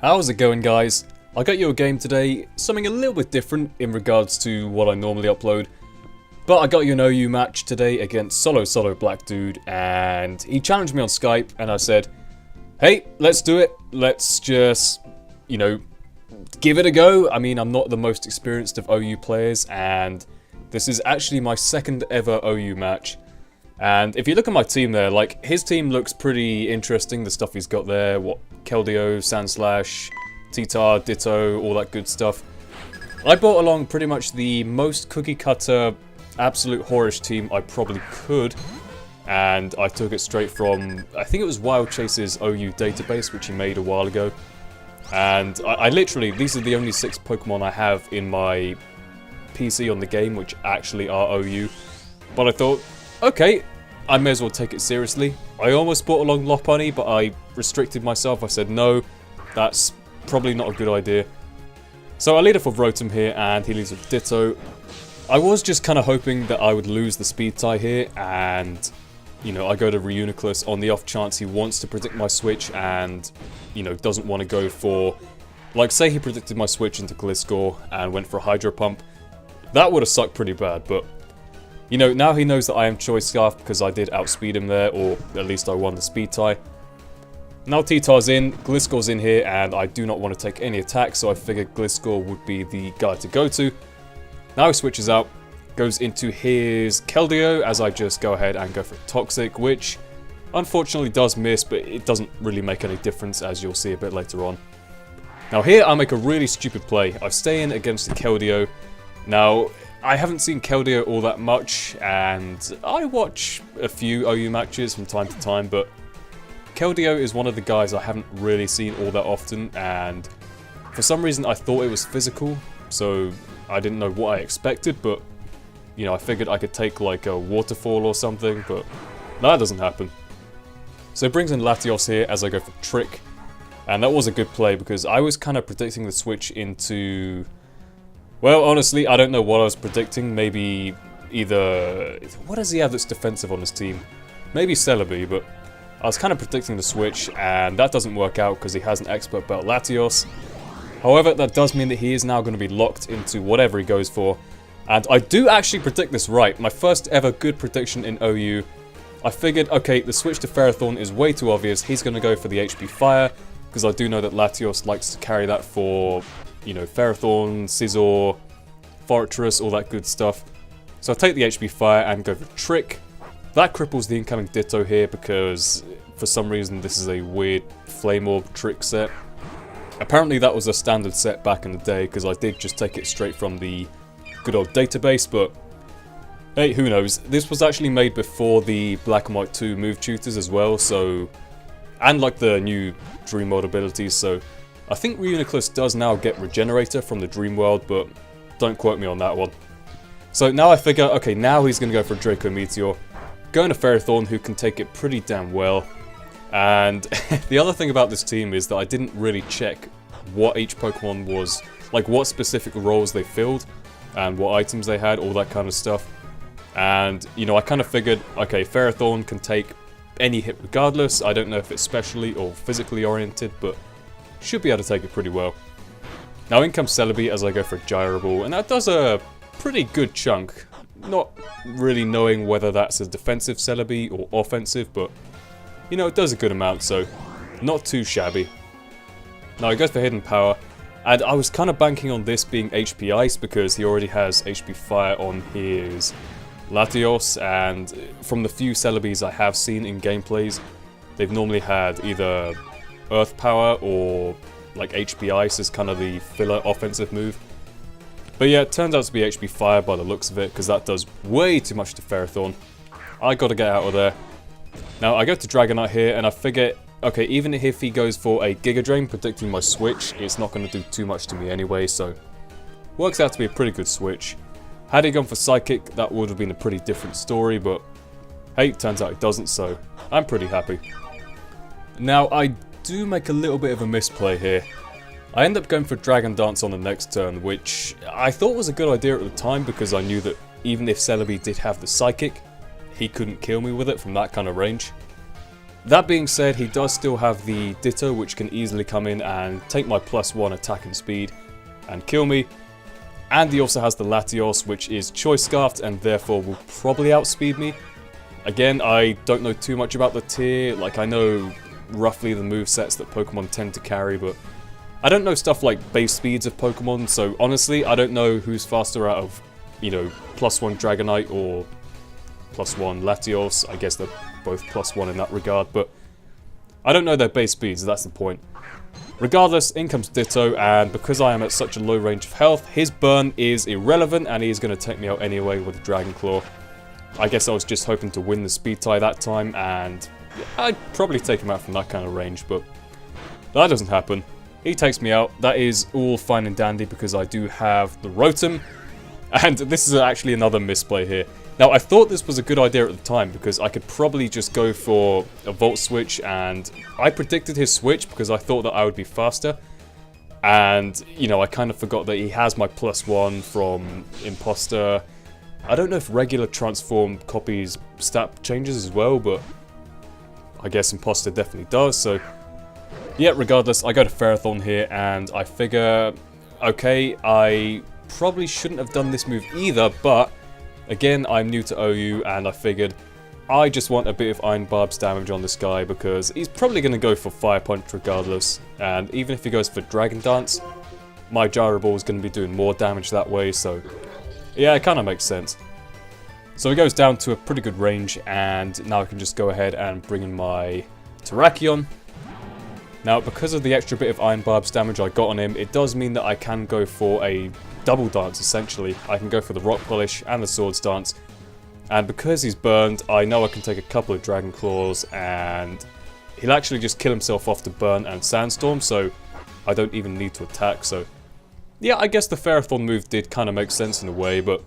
How's it going, guys? I got you a game today, something a little bit different in regards to what I normally upload. But I got you an OU match today against Solosoloblackdude, and he challenged me on Skype, and I said, hey, let's do it. Let's just, give it a go. I mean, I'm not the most experienced of OU players, and this is actually my second ever OU match. And if you look at my team there, like, his team looks pretty interesting, the stuff he's got there, Keldeo, Sandslash, Titar, Ditto, all that good stuff. I brought along pretty much the most cookie cutter, absolute whorish team I probably could, and I took it straight from, I think it was Wild Chase's OU database, which he made a while ago. And I literally, these are the only 6 Pokemon I have in my PC on the game, which actually are OU. But I thought, okay, I may as well take it seriously. I almost brought along Lopunny, but I restricted myself. I said, no, that's probably not a good idea. So I lead off with Rotom here, and he leads with Ditto. I was just kind of hoping that I would lose the speed tie here, and, I go to reuniclus on the off chance he wants to predict my switch and, doesn't want to go for... Like, say he predicted my switch into Gliscor and went for a Hydro Pump. That would have sucked pretty bad, but... now he knows that I am Choice Scarf because I did outspeed him there, or at least I won the speed tie. Now Titar's in, Gliscor's in here, and I do not want to take any attacks, so I figured Gliscor would be the guy to go to. Now he switches out, goes into his Keldeo, as I just go ahead and go for Toxic, which unfortunately does miss, but it doesn't really make any difference, as you'll see a bit later on. Now here I make a really stupid play. I stay in against the Keldeo. Now, I haven't seen Keldeo all that much, and I watch a few OU matches from time to time, but Keldeo is one of the guys I haven't really seen all that often, and for some reason I thought it was physical, so I didn't know what I expected, but, I figured I could take like a waterfall or something, but no, that doesn't happen. So it brings in Latios here as I go for Trick, and that was a good play because I was kind of predicting the switch into... Well, honestly, I don't know what I was predicting. Maybe either... What does he have that's defensive on his team? Maybe Celebi, but I was kind of predicting the switch, and that doesn't work out because he has an Expert Belt Latios. However, that does mean that he is now going to be locked into whatever he goes for. And I do actually predict this right. My first ever good prediction in OU. I figured, okay, the switch to Ferrothorn is way too obvious. He's going to go for the HP Fire, because I do know that Latios likes to carry that for... Ferrothorn, Scizor, Fortress, all that good stuff. So I take the HP Fire and go for Trick. That cripples the incoming Ditto here because for some reason this is a weird Flame Orb Trick set. Apparently that was a standard set back in the day because I did just take it straight from the good old database, but hey, who knows. This was actually made before the Black and White 2 move tutors as well, so... And like the new Dream World abilities, so... I think Reuniclus does now get Regenerator from the Dream World, but don't quote me on that one. So now I figure, okay, now he's going to go for a Draco Meteor. Going to Ferrothorn, who can take it pretty damn well. And the other thing about this team is that I didn't really check what each Pokemon was, like what specific roles they filled, and what items they had, all that kind of stuff. And, I kind of figured, okay, Ferrothorn can take any hit regardless. I don't know if it's specially or physically oriented, but... should be able to take it pretty well. Now in comes Celebi as I go for a Gyro Ball, and that does a pretty good chunk. Not really knowing whether that's a defensive Celebi or offensive, but it does a good amount, so not too shabby. Now he goes for Hidden Power, and I was kind of banking on this being HP Ice because he already has HP Fire on his Latios, and from the few Celebis I have seen in gameplays, they've normally had either Earth Power or like HP Ice is kind of the filler offensive move. But yeah, it turns out to be HP Fire by the looks of it, because that does way too much to Ferrothorn. I gotta get out of there. Now I go to Dragonite here, and I figure, okay, even if he goes for a Giga Drain predicting my switch, it's not going to do too much to me anyway, so... Works out to be a pretty good switch. Had he gone for Psychic, that would have been a pretty different story, but... Hey, turns out it doesn't, so I'm pretty happy. Now, I do make a little bit of a misplay here. I end up going for Dragon Dance on the next turn, which I thought was a good idea at the time because I knew that even if Celebi did have the Psychic, he couldn't kill me with it from that kind of range. That being said, he does still have the Ditto, which can easily come in and take my +1 attack and speed and kill me. And he also has the Latios, which is Choice Scarfed and therefore will probably outspeed me. Again, I don't know too much about the tier, like I know roughly the movesets that Pokemon tend to carry, but I don't know stuff like base speeds of Pokemon, so honestly, I don't know who's faster out of, you know, +1 Dragonite or +1 Latios. I guess they're both +1 in that regard, but I don't know their base speeds, that's the point. Regardless, in comes Ditto, and because I am at such a low range of health, his burn is irrelevant, and he's going to take me out anyway with a Dragon Claw. I guess I was just hoping to win the speed tie that time, and I'd probably take him out from that kind of range, but that doesn't happen. He takes me out. That is all fine and dandy because I do have the Rotom, and this is actually another misplay here. Now, I thought this was a good idea at the time because I could probably just go for a Volt Switch, and I predicted his switch because I thought that I would be faster. And, you know, I kind of forgot that he has my +1 from Imposter. I don't know if regular transform copies stat changes as well, but I guess Imposter definitely does, so yeah, regardless, I go to Ferrothorn here, and I figure, okay, I probably shouldn't have done this move either, but again, I'm new to OU, and I figured I just want a bit of Iron Barb's damage on this guy because he's probably going to go for Fire Punch regardless, and even if he goes for Dragon Dance, my Gyro Ball is going to be doing more damage that way, so yeah, it kind of makes sense. So he goes down to a pretty good range, and now I can just go ahead and bring in my Terrakion. Now, because of the extra bit of Iron Barb's damage I got on him, it does mean that I can go for a double dance, essentially. I can go for the Rock Polish and the Swords Dance. And because he's burned, I know I can take a couple of Dragon Claws, and he'll actually just kill himself off to Burn and Sandstorm, so I don't even need to attack. So yeah, I guess the Ferrothorn move did kind of make sense in a way, but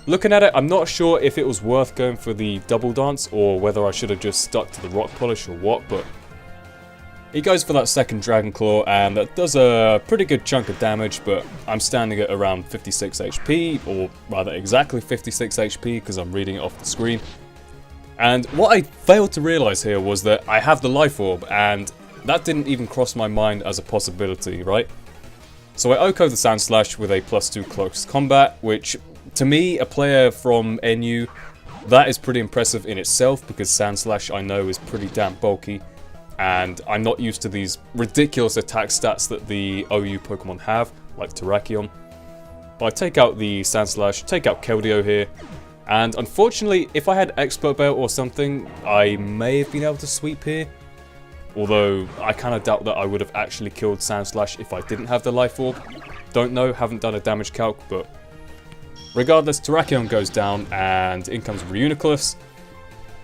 looking at it, I'm not sure if it was worth going for the double dance or whether I should have just stuck to the Rock Polish or what, but he goes for that second Dragon Claw, and that does a pretty good chunk of damage, but I'm standing at around 56 HP, or rather exactly 56 HP, because I'm reading it off the screen. And what I failed to realise here was that I have the Life Orb, and that didn't even cross my mind as a possibility, right? So I OHKO the Sandslash with a +2 Close Combat, which, to me, a player from NU, that is pretty impressive in itself, because Sandslash I know is pretty damn bulky, and I'm not used to these ridiculous attack stats that the OU Pokemon have, like Terrakion. But I take out the Sandslash, take out Keldeo here, and unfortunately, if I had Expert Belt or something, I may have been able to sweep here. Although, I kind of doubt that I would have actually killed Sandslash if I didn't have the Life Orb. Don't know, haven't done a damage calc, but regardless, Terrakion goes down, and in comes reuniclus.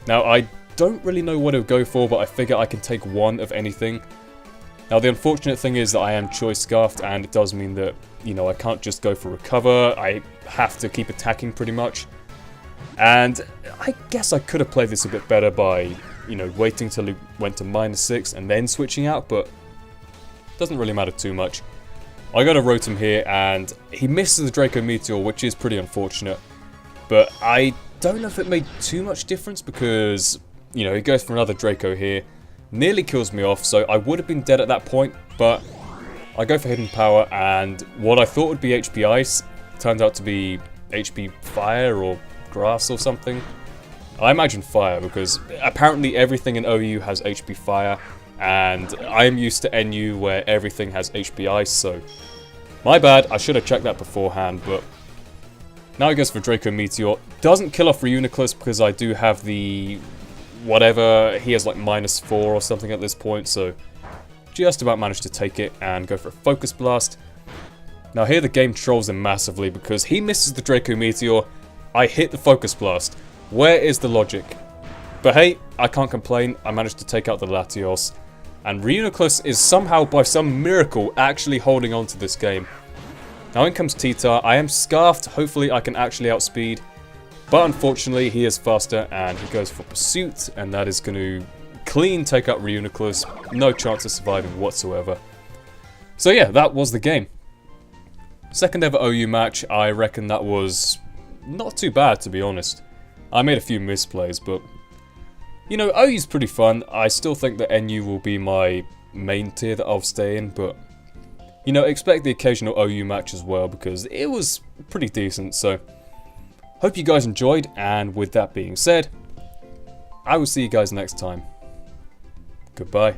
Now, I don't really know what to go for, but I figure I can take one of anything. Now, the unfortunate thing is that I am Choice Scarfed, and it does mean that, you know, I can't just go for Recover. I have to keep attacking pretty much. And I guess I could have played this a bit better by, you know, waiting till he went to -6 and then switching out, but doesn't really matter too much. I got a Rotom here, and he misses the Draco Meteor, which is pretty unfortunate. But I don't know if it made too much difference because, you know, he goes for another Draco here, nearly kills me off, so I would have been dead at that point, but I go for Hidden Power, and what I thought would be HP Ice turned out to be HP Fire or Grass or something. I imagine Fire, because apparently everything in OU has HP Fire, and I'm used to NU where everything has HP Ice, so my bad, I should have checked that beforehand, but now he goes for Draco Meteor. Doesn't kill off reuniclus because I do have the whatever, he has like -4 or something at this point, so just about managed to take it and go for a Focus Blast. Now here the game trolls him massively because he misses the Draco Meteor, I hit the Focus Blast. Where is the logic? But hey, I can't complain, I managed to take out the Latios. And reuniclus is somehow, by some miracle, actually holding on to this game. Now in comes Titar. I am Scarfed, hopefully I can actually outspeed. But unfortunately, he is faster, and he goes for Pursuit, and that is going to clean take out reuniclus. No chance of surviving whatsoever. So yeah, that was the game. Second ever OU match, I reckon that was not too bad, to be honest. I made a few misplays, but You know, OU's pretty fun. I still think that NU will be my main tier that I'll stay in, but you know, expect the occasional OU match as well because it was pretty decent. So, hope you guys enjoyed, and with that being said, I will see you guys next time. Goodbye.